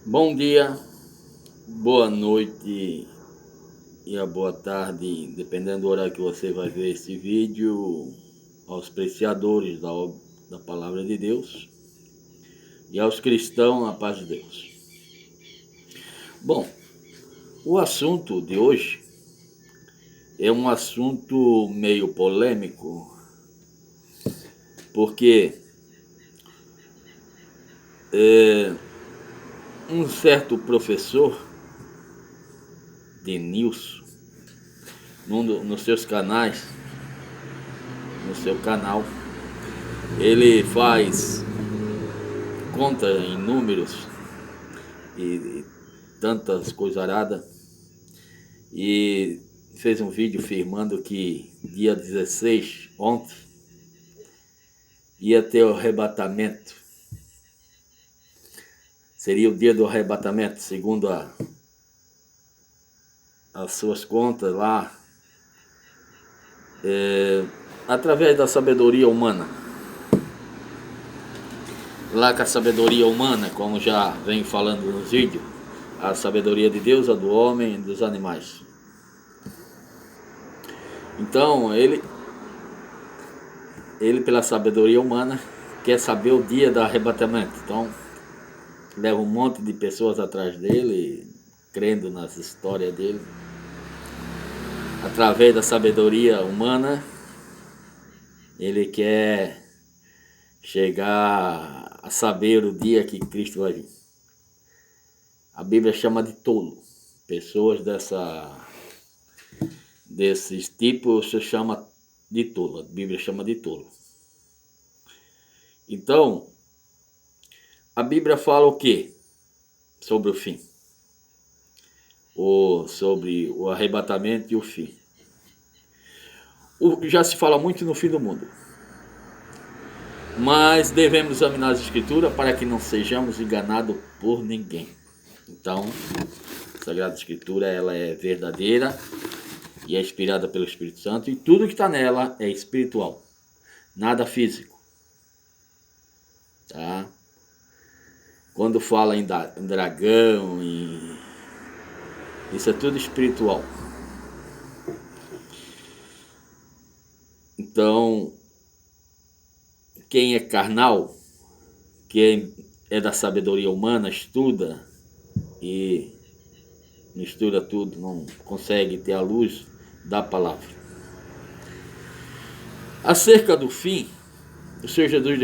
Bom dia, boa noite e a boa tarde, dependendo do horário que você vai ver esse vídeo, aos apreciadores da palavra de Deus e aos cristãos, a paz de Deus. Bom, o assunto de hoje é um assunto meio polêmico, porque um certo professor, Denilson, nos seus canais, no seu canal, ele faz conta em números e tantas coisas aradas, e fez um vídeo afirmando que dia 16, ontem, ia ter o arrebatamento. Seria o dia do arrebatamento, segundo as suas contas lá, através da sabedoria humana. Lá com a sabedoria humana, como já venho falando nos vídeos, a sabedoria de Deus, a do homem e dos animais. Então, ele pela sabedoria humana, quer saber o dia do arrebatamento. Então, leva um monte de pessoas atrás dele, crendo nas histórias dele. Através da sabedoria humana, ele quer chegar a saber o dia que Cristo vai vir. A Bíblia chama de tolo. Pessoas desses tipos se chama de tolo. A Bíblia chama de tolo. Então, a Bíblia fala o quê? Sobre o fim. Ou sobre o arrebatamento e o fim. Já se fala muito no fim do mundo. Mas devemos examinar as Escrituras para que não sejamos enganados por ninguém. Então, a Sagrada Escritura ela é verdadeira e é inspirada pelo Espírito Santo, e tudo que está nela é espiritual, nada físico. Tá? Quando fala em dragão, isso é tudo espiritual. Então, quem é carnal, quem é da sabedoria humana, estuda e mistura tudo, não consegue ter a luz da palavra. Acerca do fim, o Senhor Jesus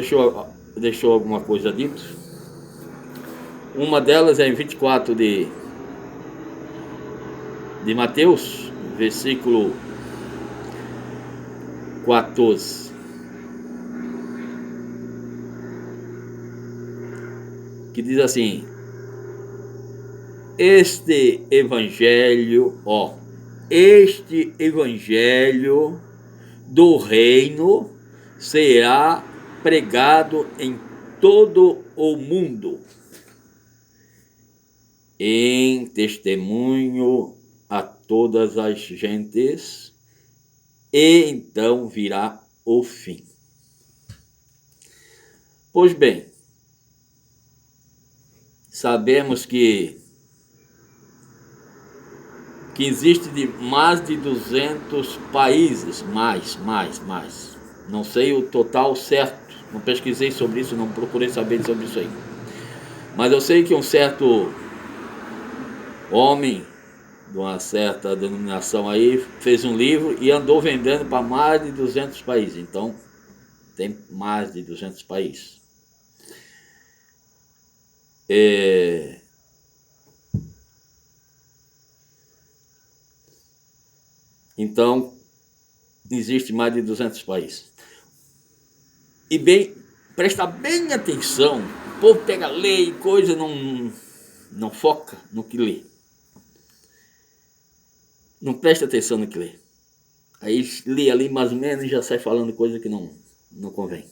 deixou alguma coisa dito. Uma delas é em 24 de Mateus, versículo 14. Que diz assim: este evangelho do reino será pregado em todo o mundo, em testemunho a todas as gentes, e então virá o fim. Pois bem, sabemos que existe mais de 200 países, mais. Não sei o total certo, não pesquisei sobre isso, não procurei saber sobre isso aí. Mas eu sei que um certo homem de uma certa denominação aí fez um livro e andou vendendo para mais de 200 países. Então, tem mais de 200 países. Então, existe mais de 200 países. E bem, presta bem atenção, o povo pega lei e coisa, não foca no que lê. Não presta atenção no que lê. Aí lê ali mais ou menos e já sai falando coisa que não convém.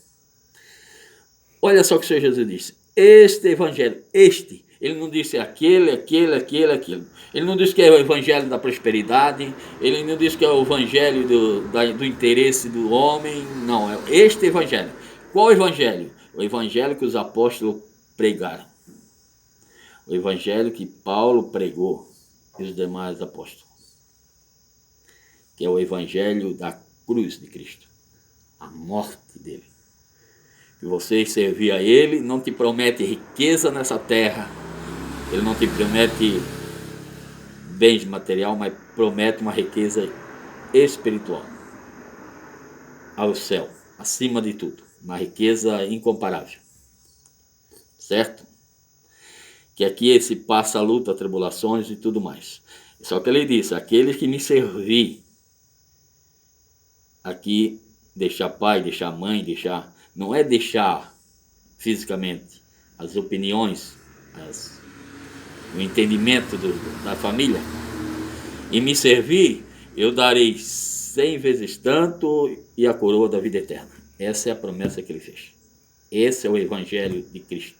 Olha só o que o Senhor Jesus disse. Este evangelho, ele não disse aquele. Ele não disse que é o evangelho da prosperidade, ele não disse que é o evangelho do interesse do homem, não, é este evangelho. Qual evangelho? O evangelho que os apóstolos pregaram. o evangelho que Paulo pregou e os demais apóstolos, que é o evangelho da cruz de Cristo, a morte dele. Que você servir a ele não te promete riqueza nessa terra, ele não te promete bens material, mas promete uma riqueza espiritual ao céu, acima de tudo, uma riqueza incomparável, certo? Que aqui se passa a luta, tribulações e tudo mais. Só que ele disse, aqueles que me servir, aqui deixar pai, deixar mãe, não é deixar fisicamente as opiniões, o entendimento da família, e me servir, eu darei 100 vezes tanto e a coroa da vida eterna. Essa é a promessa que ele fez. Esse é o evangelho de Cristo.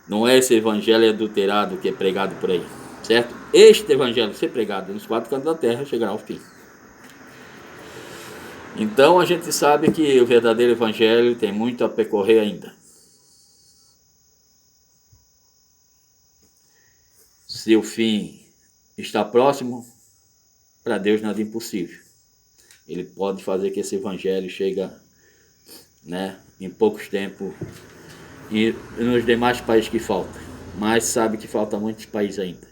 Não é esse evangelho adulterado que é pregado por aí, certo? Este evangelho ser pregado nos 4 cantos da terra chegará ao fim. Então a gente sabe que o verdadeiro evangelho tem muito a percorrer ainda. Se o fim está próximo, para Deus nada é impossível. Ele pode fazer que esse evangelho chegue, em poucos tempos e nos demais países que faltam. Mas sabe que falta muitos países ainda.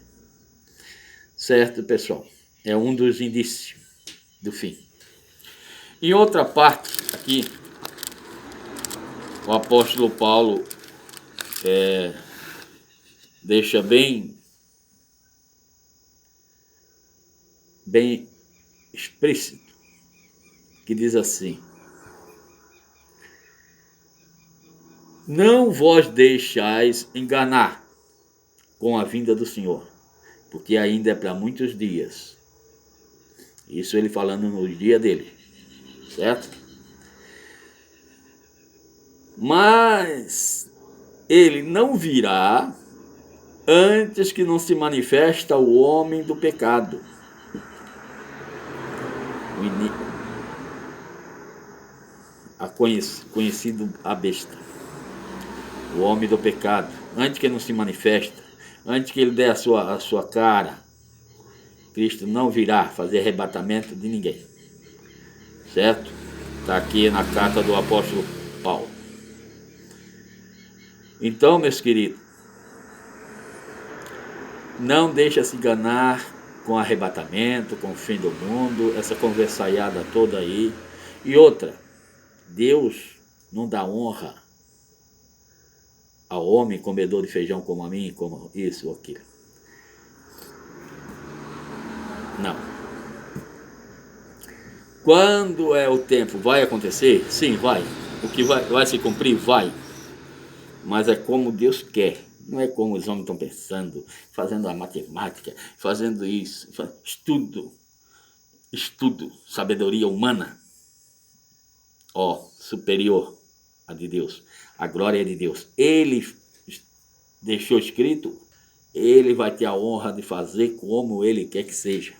Certo, pessoal? É um dos indícios do fim. Em outra parte, aqui, o apóstolo Paulo deixa bem explícito, que diz assim: não vos deixais enganar com a vinda do Senhor, porque ainda é para muitos dias. Isso ele falando no dia dele, certo? Mas ele não virá antes que não se manifesta o homem do pecado, conhecido a besta, o homem do pecado, antes que não se manifesta, antes que ele dê a sua cara, Cristo não virá fazer arrebatamento de ninguém, certo? Está aqui na carta do apóstolo Paulo. Então, meus queridos, não deixa se enganar com arrebatamento, com o fim do mundo, essa conversaiada toda aí. E outra, Deus não dá honra ao homem comedor de feijão como a mim, como isso ou aquilo. Não. Quando é o tempo, vai acontecer? Sim, vai. O que vai se cumprir? Vai. Mas é como Deus quer. Não é como os homens estão pensando, fazendo a matemática, fazendo isso, estudo, sabedoria humana, superior a de Deus, a glória é de Deus. Ele deixou escrito, ele vai ter a honra de fazer como ele quer que seja.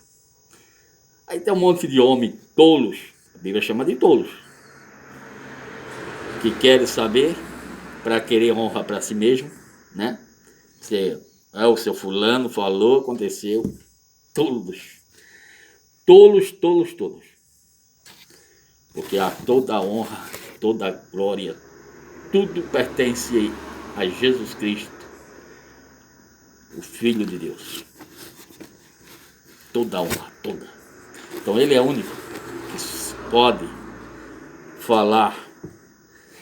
Aí tem um monte de homens tolos, a Bíblia chama de tolos, que querem saber para querer honra para si mesmo, né? O seu fulano falou, aconteceu. Tolos. Porque há toda a honra, toda a glória, tudo pertence a Jesus Cristo, o Filho de Deus. Toda a honra, toda. Então ele é o único que pode falar.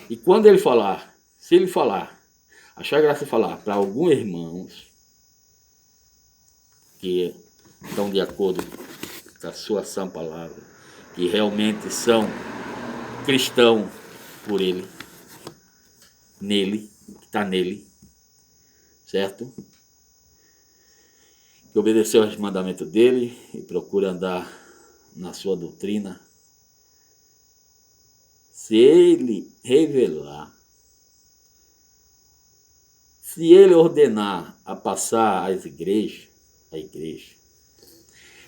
E quando ele falar, se ele falar, achar graça de falar para alguns irmãos que estão de acordo com a sua sã palavra, que realmente são cristãos por ele, nele, que está nele, certo? Que obedeceu aos mandamentos dele e procura andar na sua doutrina. Se ele revelar, se ele ordenar a passar a igreja,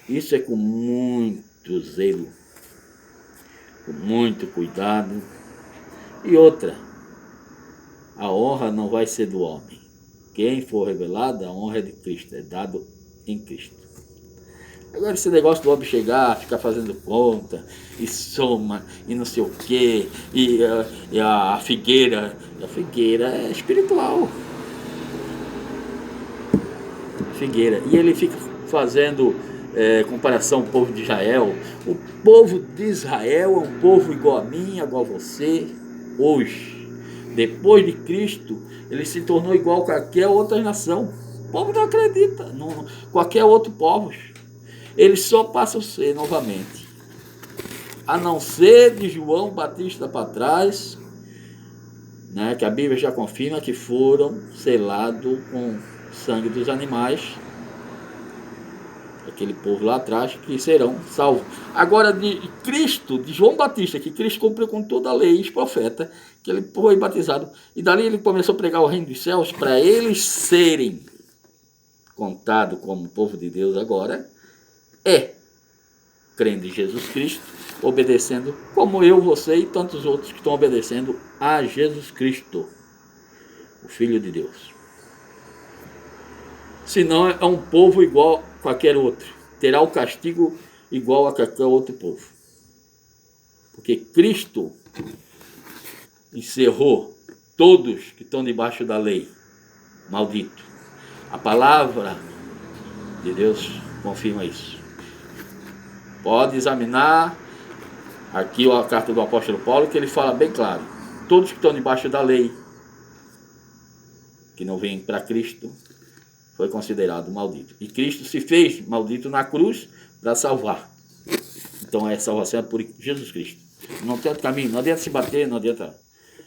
isso é com muito zelo, com muito cuidado. E outra, a honra não vai ser do homem, quem for revelado, a honra é de Cristo, é dado em Cristo. Agora esse negócio do homem chegar, ficar fazendo conta, e soma, e não sei o quê, e a figueira é espiritual. A figueira. E ele fica fazendo comparação com o povo de Israel. O povo de Israel é um povo igual a mim, igual a você, hoje. Depois de Cristo, ele se tornou igual a qualquer outra nação. O povo não acredita em qualquer outro povo. Eles só passam a ser novamente, a não ser de João Batista para trás, né, que a Bíblia já confirma que foram selados com sangue dos animais, aquele povo lá atrás, que serão salvos. Agora de Cristo, de João Batista, que Cristo cumpriu com toda a lei e os profetas, que ele foi batizado, e dali ele começou a pregar o reino dos céus, para eles serem contados como povo de Deus agora, crendo em Jesus Cristo, obedecendo, como eu, você e tantos outros que estão obedecendo a Jesus Cristo, o Filho de Deus. Senão é um povo igual a qualquer outro, terá o castigo igual a qualquer outro povo. Porque Cristo encerrou todos que estão debaixo da lei, maldito. A palavra de Deus confirma isso. Pode examinar aqui a carta do apóstolo Paulo, que ele fala bem claro: todos que estão debaixo da lei, que não vêm para Cristo, foi considerado maldito. E Cristo se fez maldito na cruz para salvar. Então a salvação é por Jesus Cristo. Não tem outro caminho, não adianta se bater, não adianta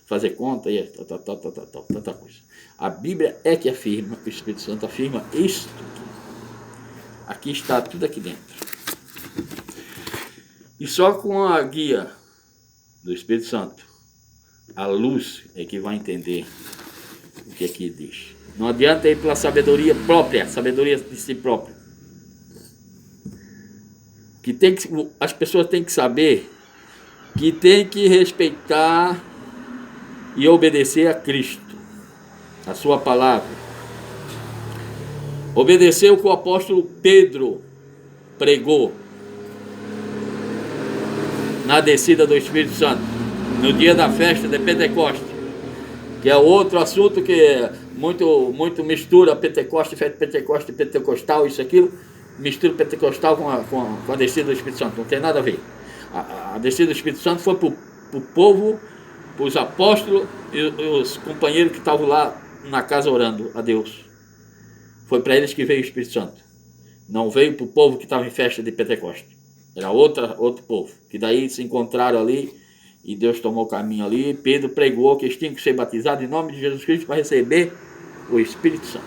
fazer conta, e tanta coisa. A Bíblia é que afirma, o Espírito Santo afirma isto. Aqui está tudo aqui dentro. E só com a guia do Espírito Santo, a luz é que vai entender o que aqui diz. Não adianta ir pela sabedoria própria, sabedoria de si próprio. As pessoas têm que saber que tem que respeitar e obedecer a Cristo, a sua palavra. Obedecer o que o apóstolo Pedro pregou na descida do Espírito Santo, no dia da festa de Pentecostes, que é outro assunto que muito mistura Pentecoste, festa de Pentecoste, pentecostal, isso, aquilo, mistura pentecostal com a descida do Espírito Santo, não tem nada a ver. A descida do Espírito Santo foi para o povo, para os apóstolos e os companheiros que estavam lá na casa orando a Deus. Foi para eles que veio o Espírito Santo. Não veio para o povo que estava em festa de Pentecoste. Era outro povo, que daí se encontraram ali e Deus tomou o caminho ali. Pedro pregou que eles tinham que ser batizados em nome de Jesus Cristo para receber o Espírito Santo.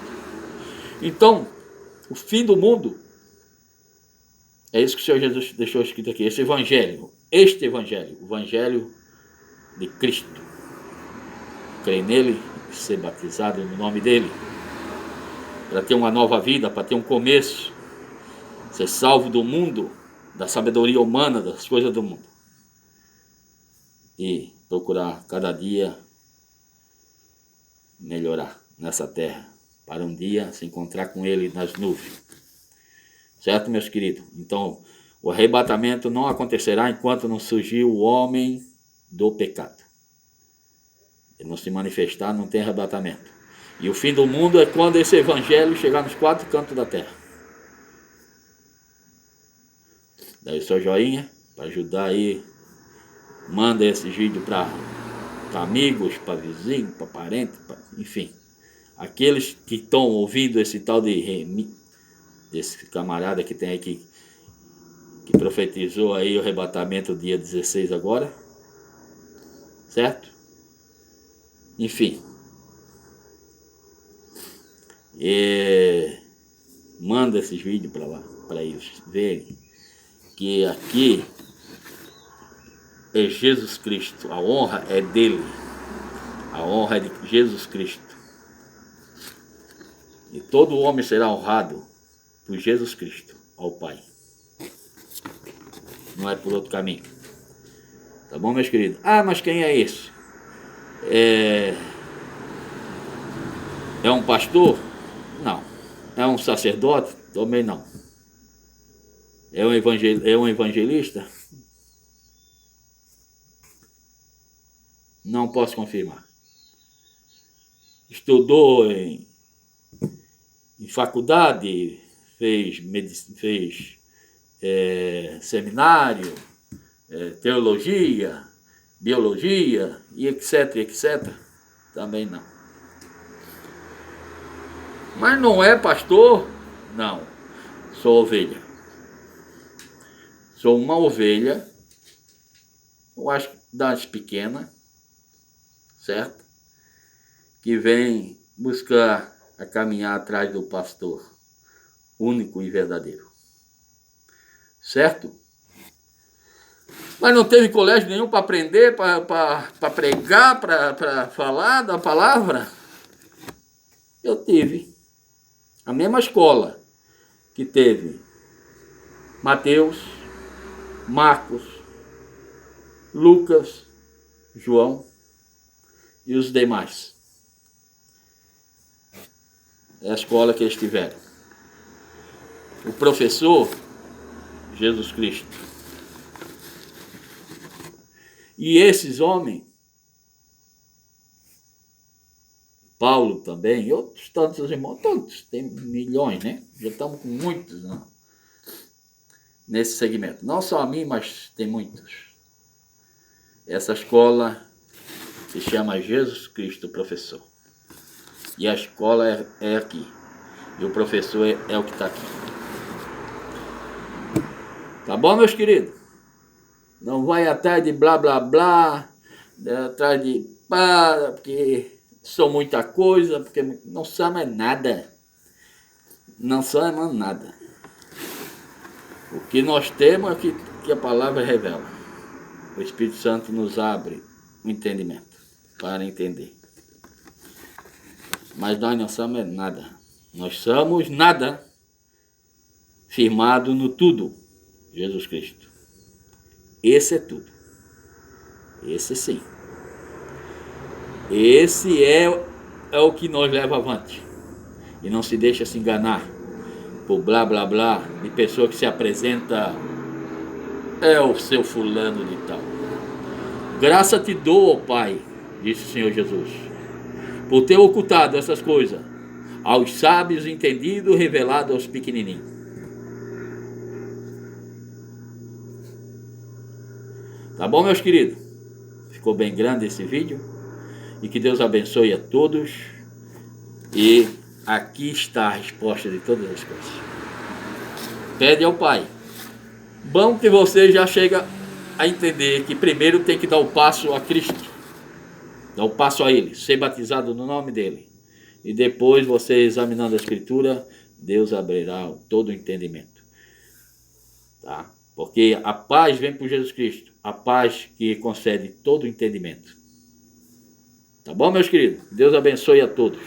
Então, o fim do mundo é isso que o Senhor Jesus deixou escrito aqui. Este evangelho, o evangelho de Cristo. Crer nele e ser batizado no nome dele, para ter uma nova vida, para ter um começo, ser salvo do mundo, da sabedoria humana, das coisas do mundo, e procurar cada dia melhorar nessa terra, para um dia se encontrar com ele nas nuvens. Certo, meus queridos? Então, o arrebatamento não acontecerá enquanto não surgir o homem do pecado. Ele não se manifestar, não tem arrebatamento. E o fim do mundo é quando esse evangelho chegar nos quatro cantos da terra. Daí seu joinha, para ajudar aí. Manda esse vídeo para amigos, para vizinhos, para parentes, enfim. Aqueles que estão ouvindo esse tal desse camarada que tem aí que profetizou aí o arrebatamento dia 16 agora. Certo? Enfim. Manda esses vídeos para lá, para eles verem que aqui é Jesus Cristo, a honra é dele, a honra é de Jesus Cristo, e todo homem será honrado por Jesus Cristo ao Pai, não é por outro caminho. Tá bom, meus queridos? Mas quem é esse? É um pastor? Não. É um sacerdote? Também não. É um evangelista? Não posso confirmar. Estudou em faculdade, fez seminário, teologia, biologia e etc, etc. Também não. Mas não é pastor? Não. Sou ovelha. Sou uma ovelha, eu acho das pequenas, certo? Que vem buscar a caminhar atrás do pastor, único e verdadeiro. Certo? Mas não teve colégio nenhum para aprender, para pregar, para falar da palavra? Eu tive. A mesma escola que teve Mateus, Marcos, Lucas, João e os demais. É a escola que eles tiveram. O professor, Jesus Cristo. E esses homens, Paulo também, e outros tantos irmãos, todos, tem milhões, né? Já estamos com muitos, né? Nesse segmento. Não só a mim, mas tem muitos. Essa escola se chama Jesus Cristo Professor. E a escola é aqui. E o professor é o que está aqui. Tá bom, meus queridos? Não vai atrás de blá, blá, blá, atrás de pá, porque sou muita coisa, porque não somos nada. Não somos nada. O que nós temos é que a palavra revela. O Espírito Santo nos abre o entendimento para entender. Mas nós não somos nada. Nós somos nada firmado no tudo, Jesus Cristo. Esse é tudo. Esse sim. Esse é o que nos leva avante. E não se deixa se enganar por blá blá blá de pessoa que se apresenta é o seu fulano de tal. Graça te dou, ó Pai, disse o Senhor Jesus, por ter ocultado essas coisas aos sábios entendidos, revelado aos pequenininhos. Tá bom, meus queridos? Ficou bem grande esse vídeo. E que Deus abençoe a todos. E aqui está a resposta de todas as coisas. Pede ao Pai. Bom que você já chega a entender que primeiro tem que dar o passo a Cristo. Dar o passo a Ele. Ser batizado no nome dEle. E depois você examinando a Escritura, Deus abrirá todo o entendimento. Tá? Porque a paz vem por Jesus Cristo. A paz que concede todo o entendimento. Tá bom, meus queridos? Deus abençoe a todos.